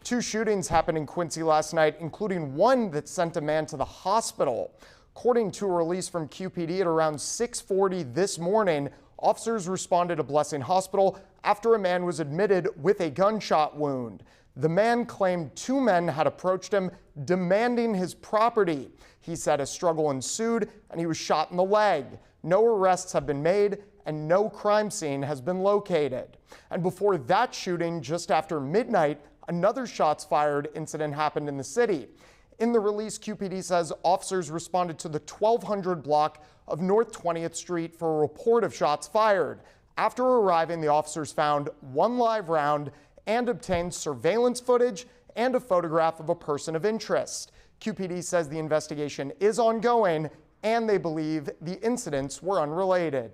Two shootings happened in Quincy last night, including one that sent a man to the hospital. According to a release from QPD at around 6:40 this morning, officers responded to Blessing Hospital after a man was admitted with a gunshot wound. The man claimed two men had approached him demanding his property. He said a struggle ensued and he was shot in the leg. No arrests have been made and no crime scene has been located. And before that shooting, just after midnight, another shots fired incident happened in the city. In the release, QPD says officers responded to the 1200 block of North 20th Street for a report of shots fired. After arriving, the officers found one live round and obtained surveillance footage and a photograph of a person of interest. QPD says the investigation is ongoing and they believe the incidents were unrelated.